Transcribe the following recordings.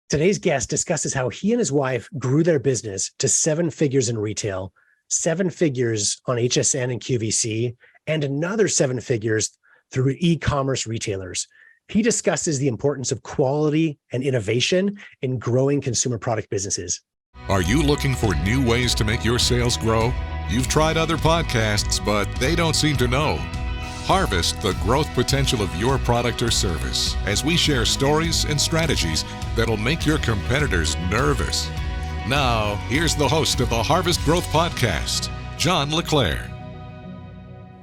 Today's guest discusses how he and his wife grew their business to seven figures in retail, seven figures on HSN and QVC, and another seven figures through e-commerce retailers. He discusses the importance of quality and innovation in growing consumer product businesses. Are you looking for new ways to make your sales grow? You've tried other podcasts, but they don't seem to know. Harvest the growth potential of your product or service as we share stories and strategies that'll make your competitors nervous. Now, here's the host of the Harvest Growth Podcast, John LeClaire.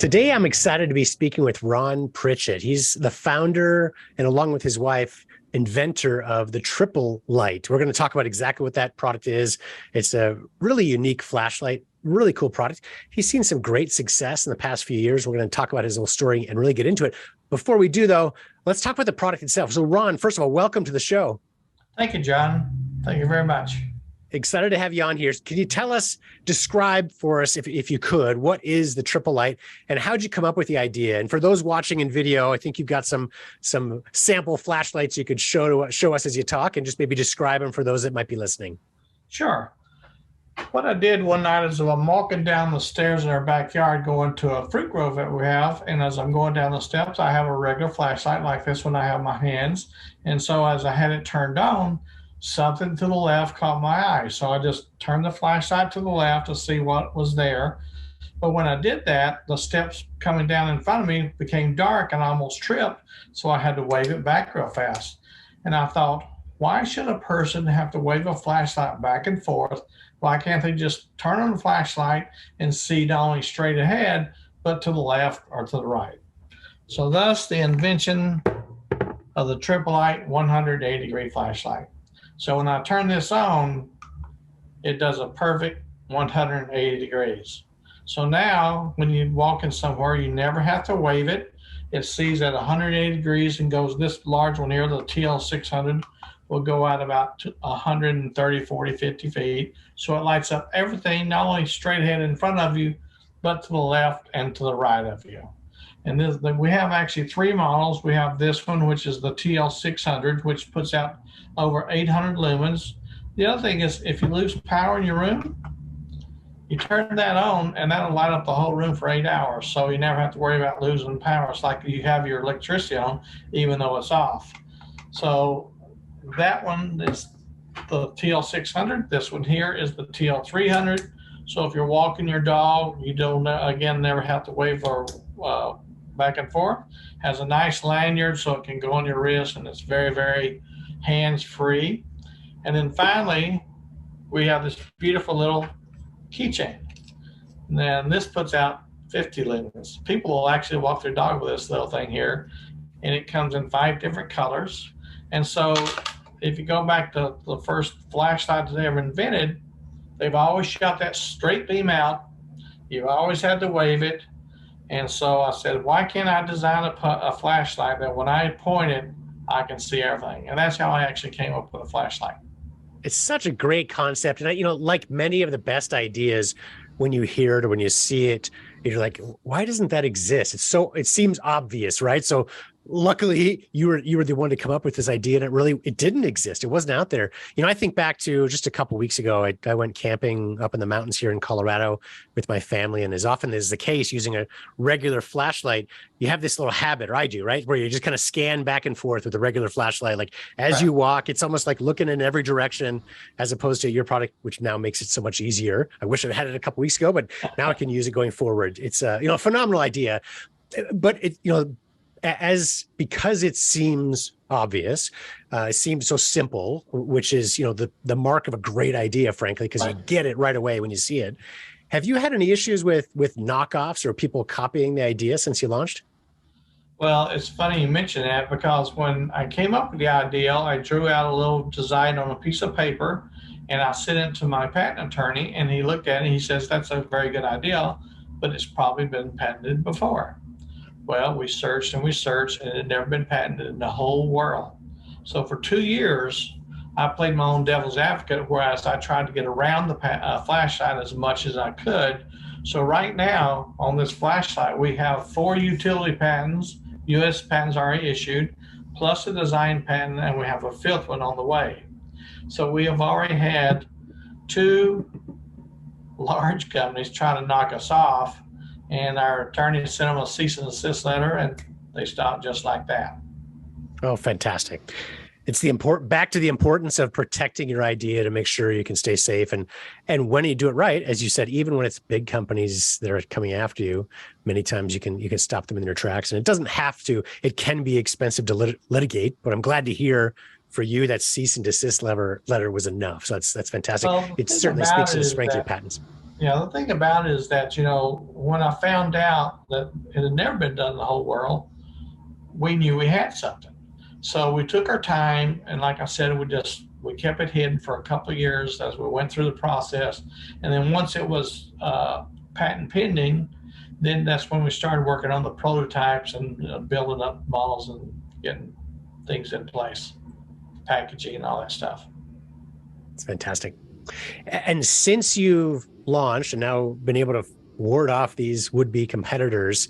Today, I'm excited to be speaking with Ron Pritchett. He's the founder and, along with his wife, inventor of the TripleLite. We're going to talk about exactly what that product is. It's a really unique flashlight, really cool product. He's seen some great success in the past few years. We're going to talk about his whole story and really get into it. Before we do, though, let's talk about the product itself. So, Ron, first of all, welcome to the show. Thank you, John. Thank you very much. Excited to have you on here. Can you tell us, describe for us, if you could, what is the TripleLite and how'd you come up with the idea? And for those watching in video, I think you've got some sample flashlights you could show us as you talk, and just maybe describe them for those that might be listening. Sure. What I did one night is I'm walking down the stairs in our backyard going to a fruit grove that we have. And as I'm going down the steps, I have a regular flashlight like this one I have in my hands. And so as I had it turned on, something to the left caught my eye. So I just turned the flashlight to the left to see what was there. But when I did that, the steps coming down in front of me became dark and I almost tripped. So I had to wave it back real fast. And I thought, why should a person have to wave a flashlight back and forth? Why can't they just turn on the flashlight and see not only straight ahead, but to the left or to the right? So thus the invention of the TripleLite 180-degree flashlight. So when I turn this on, it does a perfect 180 degrees. So now when you walk in somewhere, you never have to wave it. It sees at 180 degrees and goes, this large one here, the TL600, will go out about 130, 40, 50 feet. So it lights up everything, not only straight ahead in front of you, but to the left and to the right of you. And we have actually three models. We have this one, which is the TL600, which puts out over 800 lumens. The other thing is, if you lose power in your room, you turn that on and that'll light up the whole room for 8 hours. So you never have to worry about losing power. It's like you have your electricity on, even though it's off. So that one is the TL600. This one here is the TL300. So if you're walking your dog, you don't, again, never have to wave or back and forth. Has a nice lanyard so it can go on your wrist, and it's very, very hands-free. And then finally, we have this beautiful little keychain. And then this puts out 50 lumens. People will actually walk their dog with this little thing here, and it comes in 5 different colors. And so if you go back to the first flashlight that they ever invented, they've always shot that straight beam out. You've always had to wave it. And so I said, why can't I design a flashlight that when I point it, I can see everything? And that's how I actually came up with a flashlight. It's such a great concept. And, like many of the best ideas, when you hear it or when you see it, you're like, why doesn't that exist? It seems obvious, right? So luckily you were the one to come up with this idea, and it didn't exist. It wasn't out there. I think back to just a couple of weeks ago, I went camping up in the mountains here in Colorado with my family. And as often is the case, using a regular flashlight, you have this little habit, or I do, right? Where you just kind of scan back and forth with a regular flashlight. Like as you walk, it's almost like looking in every direction, as opposed to your product, which now makes it so much easier. I wish I had it a couple weeks ago, but now I can use it going forward. It's a phenomenal idea, but because it seems obvious, it seems so simple, which is, the mark of a great idea, frankly, because you get it right away when you see it. Have you had any issues with knockoffs or people copying the idea since you launched? Well, it's funny you mention that, because when I came up with the idea, I drew out a little design on a piece of paper and I sent it to my patent attorney, and he looked at it and he says, that's a very good idea, but it's probably been patented before. Well, we searched and it had never been patented in the whole world. So for 2 years, I played my own devil's advocate, whereas I tried to get around the flashlight as much as I could. So right now on this flashlight, we have 4 utility patents, US patents already issued, plus a design patent, and we have a 5th one on the way. So we have already had 2 large companies trying to knock us off, and our attorney sent them a cease and desist letter, and they stopped just like that. Oh, fantastic. It's back to the importance of protecting your idea to make sure you can stay safe. And when you do it right, as you said, even when it's big companies that are coming after you, many times you can stop them in their tracks. And it doesn't have to, it can be expensive to litigate, but I'm glad to hear for you that cease and desist letter was enough. So that's fantastic. Well, it certainly speaks to the strength of your patents. Yeah, the thing about it is that, when I found out that it had never been done in the whole world, we knew we had something. So we took our time, and like I said, we kept it hidden for a couple of years as we went through the process. And then once it was patent pending, then that's when we started working on the prototypes and building up models and getting things in place, packaging and all that stuff. It's fantastic. And since you've launched and now been able to ward off these would-be competitors,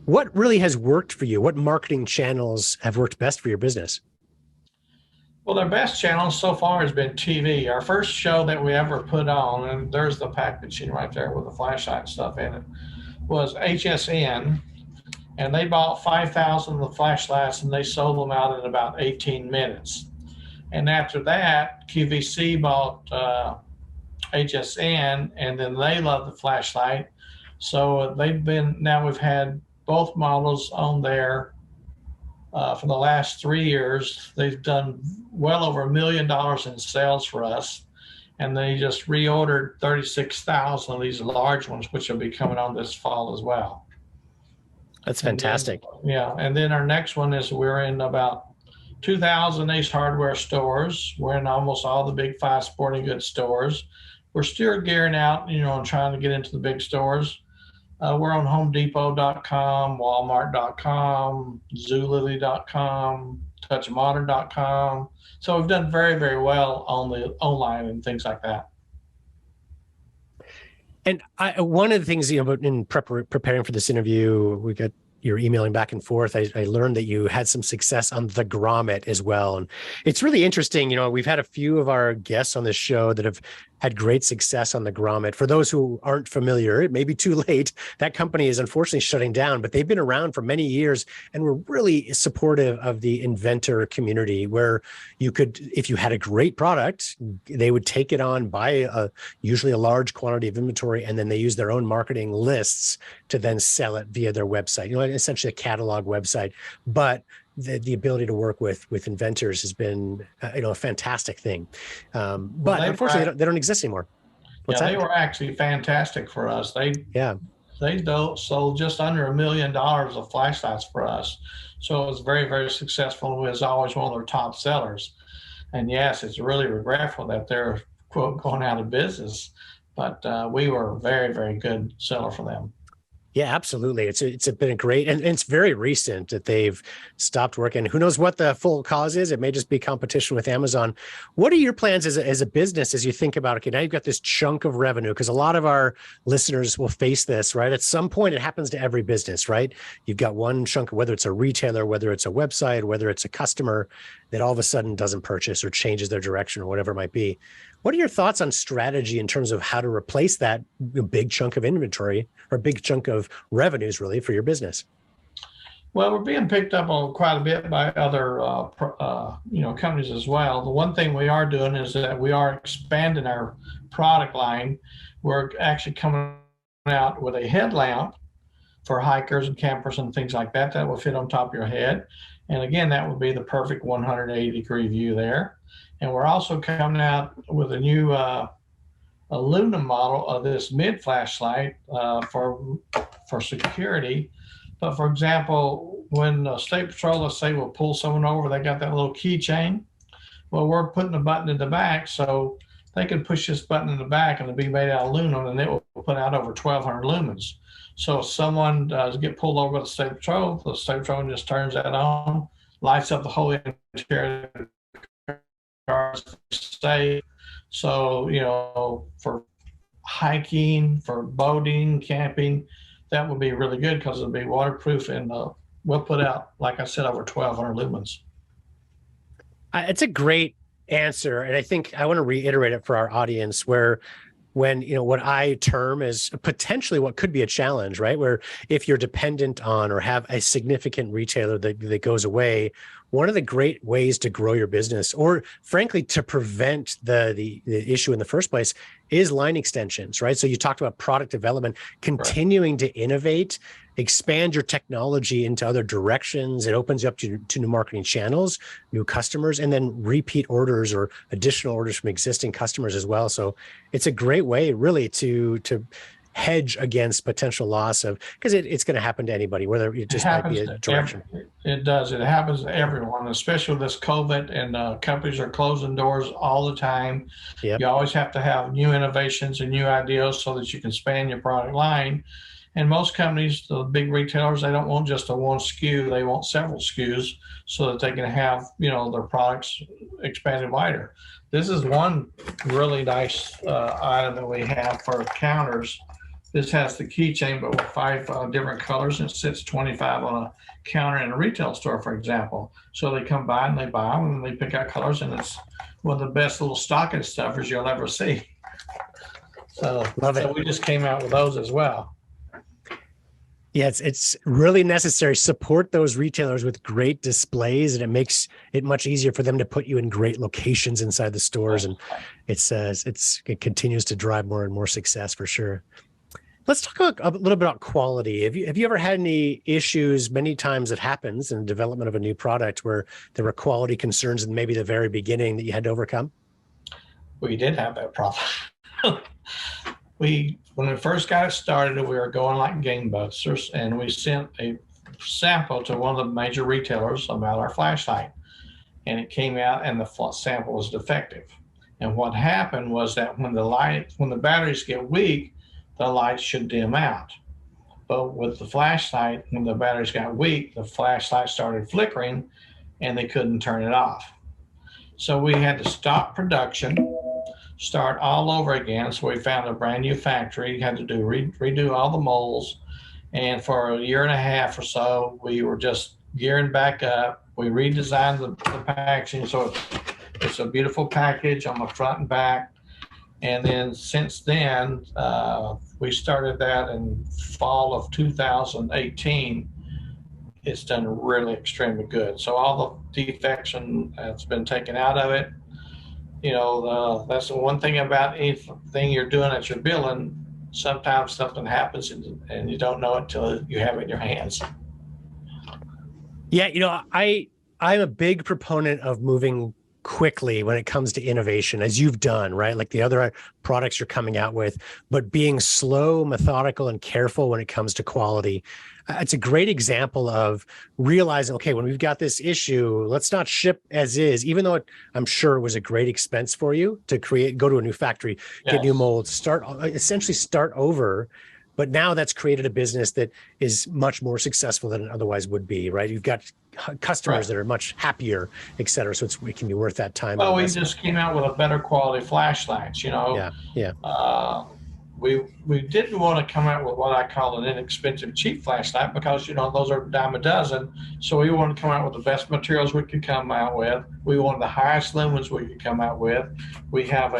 what really has worked for you? What marketing channels have worked best for your business? Well, their best channel so far has been TV. Our first show that we ever put on, and there's the packaging right there with the flashlight stuff in it, was HSN, and they bought 5,000 of the flashlights and they sold them out in about 18 minutes. And after that, QVC bought HSN, and then they love the flashlight. So now we've had both models on there for the last 3 years. They've done well over $1 million in sales for us, and they just reordered 36,000 of these large ones, which will be coming on this fall as well. That's fantastic. And then our next one is we're in about 2,000 Ace Hardware stores. We're in almost all the big 5 sporting goods stores. We're still gearing out, and trying to get into the big stores. We're on HomeDepot.com, Walmart.com, Zulily.com, TouchModern.com. So we've done very, very well on the online and things like that. And one of the things, in preparing for this interview, you're emailing back and forth. I learned that you had some success on the grommet as well. And it's really interesting. We've had a few of our guests on this show that have had great success on the grommet. For those who aren't familiar, it may be too late. That company is unfortunately shutting down, but they've been around for many years and were really supportive of the Inventor community, where you could, if you had a great product, they would take it on, buy usually a large quantity of inventory, and then they use their own marketing lists to then sell it via their website, essentially a catalog website. But the ability to work with inventors has been a fantastic thing, but unfortunately they don't exist anymore. They were actually fantastic for us. They sold just under $1 million of flashlights for us, so it was very, very successful. It was always one of their top sellers. And yes, it's really regretful that they're, quote, going out of business, but we were a very, very good seller for them. Yeah, absolutely. It's been a great, and it's very recent that they've stopped working. Who knows what the full cause is? It may just be competition with Amazon. What are your plans as a business as you think about, okay, now you've got this chunk of revenue, because a lot of our listeners will face this, right? At some point, it happens to every business, right? You've got one chunk, whether it's a retailer, whether it's a website, whether it's a customer that all of a sudden doesn't purchase or changes their direction or whatever it might be. What are your thoughts on strategy in terms of how to replace that big chunk of inventory or big chunk of revenues really for your business? Well, we're being picked up on quite a bit by other companies as well. The one thing we are doing is that we are expanding our product line. We're actually coming out with a headlamp for hikers and campers and things like that will fit on top of your head. And again, that would be the perfect 180-degree view there. And we're also coming out with a new aluminum model of this mid flashlight for security. But for example, when the State Patrol, let's say, will pull someone over, they got that little keychain. Well, we're putting a button in the back, so they can push this button in the back and it'll be made out of aluminum, and it will put out over 1,200 lumens. So if someone does get pulled over by the State Patrol just turns that on, lights up the whole interior of the car. So, for hiking, for boating, camping, that would be really good because it'll be waterproof, and we'll put out, like I said, over 1,200 lumens. It's a great answer. And I think I want to reiterate it for our audience, where when, what I term as potentially what could be a challenge, right? Where if you're dependent on or have a significant retailer that goes away, one of the great ways to grow your business, or frankly, to prevent the issue in the first place, is line extensions, right? So you talked about product development, continuing to innovate, expand your technology into other directions. It opens you up to new marketing channels, new customers, and then repeat orders or additional orders from existing customers as well. So it's a great way really to hedge against potential loss of, because it's going to happen to anybody, whether it just might be a direction. It does. It happens to everyone, especially with this COVID, and companies are closing doors all the time. Yep. You always have to have new innovations and new ideas so that you can expand your product line. And most companies, the big retailers, they don't want just a one SKU. They want several SKUs so that they can have, their products expanded wider. This is one really nice item that we have for counters. This has the keychain, but with 5 different colors, and it sits 25 on a counter in a retail store, for example. So they come by and they buy them and they pick out colors, and it's one of the best little stocking stuffers you'll ever see. So we just came out with those as well. Yeah, it's really necessary. Support those retailers with great displays, and it makes it much easier for them to put you in great locations inside the stores. And it continues to drive more and more success for sure. Let's talk a little bit about quality. Have you ever had any issues? Many times it happens in the development of a new product where there were quality concerns in maybe the very beginning that you had to overcome? We did have that problem. When we first got it started, we were going like gangbusters, and we sent a sample to one of the major retailers about our flashlight, and it came out and the sample was defective. And what happened was that when the batteries get weak, the light should dim out. But with the flashlight, when the batteries got weak, the flashlight started flickering and they couldn't turn it off. So we had to stop production, start all over again. So we found a brand new factory, had to redo all the molds. And for a year and a half or so, we were just gearing back up. We redesigned the packaging. So it's a beautiful package on the front and back. And then since then, we started that in fall of 2018. It's done really extremely good. So all the defection has been taken out of it. That's the one thing about anything you're doing that you're building. Sometimes something happens and you don't know it until you have it in your hands. Yeah, I'm a big proponent of moving quickly when it comes to innovation, as you've done, right? Like the other products you're coming out with, but being slow, methodical, and careful when it comes to quality. It's a great example of realizing, okay, when we've got this issue, let's not ship as is, even though I'm sure it was a great expense for you to go to a new factory, get new molds, essentially start over. But now that's created a business that is much more successful than it otherwise would be, right? You've got customers that are much happier, et cetera. So it can be worth that time. Well, we just came out with a better quality flashlights, Yeah. We didn't want to come out with what I call an inexpensive, cheap flashlight because, those are a dime a dozen. So we wanted to come out with the best materials we could come out with. We wanted the highest lumens we could come out with. We have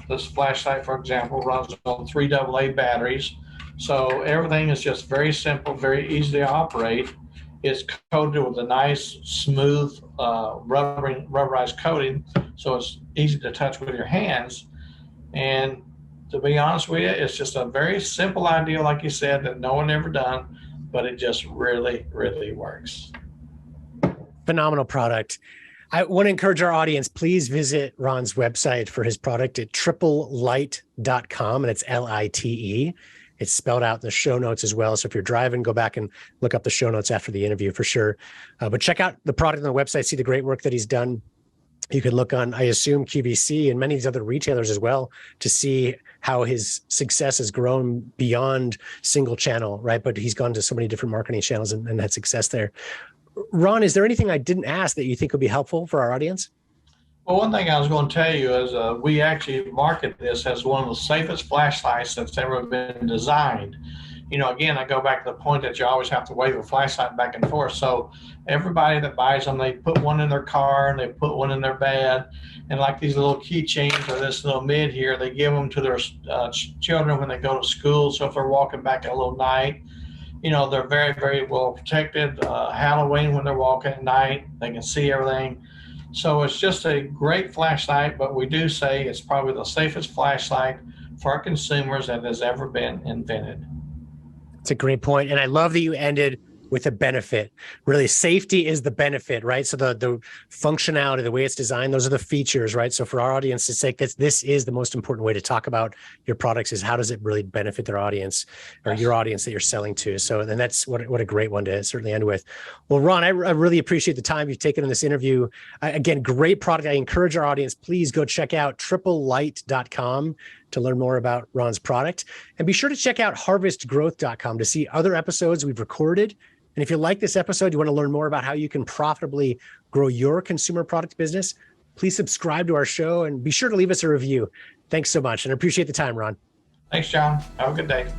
this flashlight, for example, runs on 3 AA batteries. So everything is just very simple, very easy to operate. It's coated with a nice, smooth, rubberized coating, so it's easy to touch with your hands. And to be honest with you, it's just a very simple idea, like you said, that no one ever done, but it just really, really works. Phenomenal product. I want to encourage our audience, please visit Ron's website for his product at TripleLite.com, and it's LITE. It's spelled out in the show notes as well. So if you're driving, go back and look up the show notes after the interview for sure. But check out the product on the website, see the great work that he's done. You can look on, I assume, QVC and many of these other retailers as well to see how his success has grown beyond single channel, right? But he's gone to so many different marketing channels and had success there. Ron, is there anything I didn't ask that you think would be helpful for our audience? Well, one thing I was going to tell you is we actually market this as one of the safest flashlights that's ever been designed. again, I go back to the point that you always have to wave a flashlight back and forth. So everybody that buys them, they put one in their car and they put one in their bed. And like these little keychains or this little mid here, they give them to their children when they go to school. So if they're walking back at a little night, they're very, very well protected. Halloween, when they're walking at night, they can see everything. So it's just a great flashlight, but we do say it's probably the safest flashlight for our consumers that has ever been invented. It's a great point. And I love that you ended with a benefit. Really, safety is the benefit, right? So the functionality, the way it's designed, those are the features, right? So for our audience's sake, this is the most important way to talk about your products, is how does it really benefit their audience or your audience that you're selling to? So then that's what a great one to certainly end with. Well, Ron, I really appreciate the time you've taken in this interview. Again, great product. I encourage our audience, please go check out TripleLite.com to learn more about Ron's product. And be sure to check out harvestgrowth.com to see other episodes we've recorded. And if you like this episode, you want to learn more about how you can profitably grow your consumer product business, please subscribe to our show and be sure to leave us a review. Thanks so much. And I appreciate the time, Ron. Thanks, John. Have a good day.